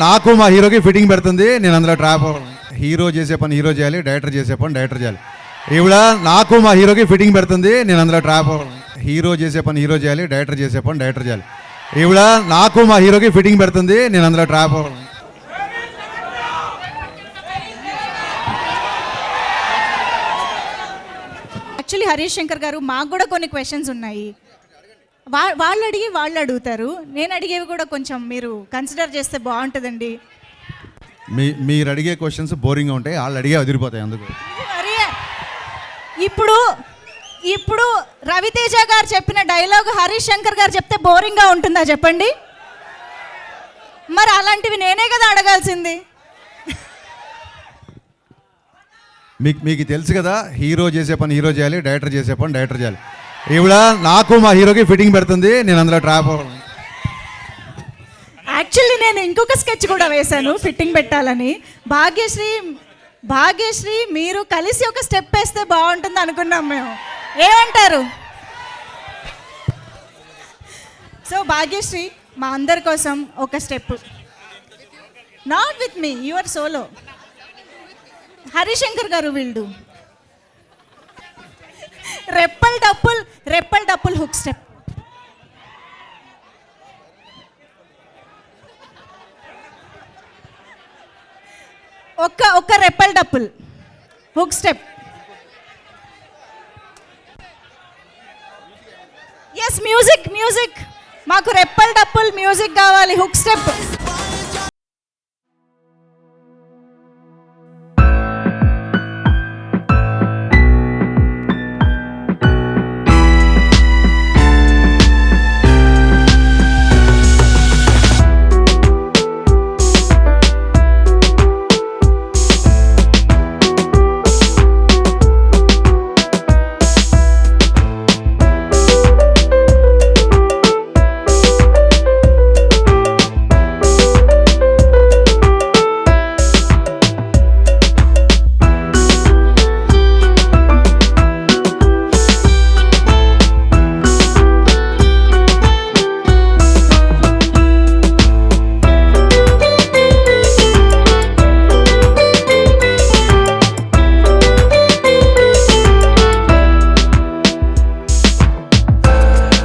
నాకు మా హీరోకి ఫిట్టింగ్ పెడుతుంది, నేను అందులో ట్రాప్ అవ్వను. హీరో చేసే పని హీరో చేయాలి, డైరెక్టర్ చేసే పని డైరెక్టర్ చేయాలి. ఈవిడ నాకు మా హీరోకి ఫిట్టింగ్ పెడుతుంది, నేను అందులో ట్రాప్ అవ్వను. హీరో చేసే పని హీరో చేయాలి, డైరెక్టర్ చేసే పని డైరెక్టర్ చేయాలి. ఈవిడ నాకు మా హీరోకి ఫిట్టింగ్ పెడుతుంది, నేను అందులో ట్రాప్ అవ్వను. యాక్చువల్లీ హరీష్ శంకర్ గారు, మాకు కూడా కొన్ని క్వశ్చన్స్ ఉన్నాయి. వాళ్ళు అడిగి వాళ్ళు అడుగుతారు, నేను అడిగేవి కూడా కొంచెం మీరు కన్సిడర్ చేస్తే బాగుంటుందండి. మీరు అడిగే క్వశ్చన్స్ బోరింగ్గా ఉంటాయి, వాళ్ళు అడిగే అదిరిపోతాయి. అందుకు మరి ఇప్పుడు రవితేజ గారు చెప్పిన డైలాగ్ హరీష్ శంకర్ గారు చెప్తే బోరింగ్గా ఉంటుందా చెప్పండి? మరి అలాంటివి నేనే కదా అడగాల్సింది. మీకు తెలుసు కదా, హీరో చేసే పని హీరో చేయాలి, డైరెక్టర్ చేసే పని డైరెక్టర్ చేయాలి. ఈవిడ నాకు మా హీరోకి ఫిట్టింగ్ పెడుతుంది, నేను అందులో ట్రాప్ అవ్వను. యాక్చువల్లీ నేను ఇంకొక స్కెచ్ కూడా వేశాను ఫిట్టింగ్ పెట్టాలని. భాగ్యశ్రీ మీరు కలిసి ఒక స్టెప్ వేస్తే బాగుంటుంది అనుకున్నాం మేము. ఏమంటారు? సో భాగ్యశ్రీ మా అందరి కోసం ఒక step. Not with me, your solo. Harishankar గారు వీళ్ళు రెప్పల్ డప్పుల్ హుక్ స్టెప్. ఒక్క రెప్పల్ డప్పుల్ హుక్ స్టెప్. ఎస్, మ్యూజిక్ మాకు రెప్పల్ డప్పుల్ మ్యూజిక్ కావాలి, హుక్ స్టెప్.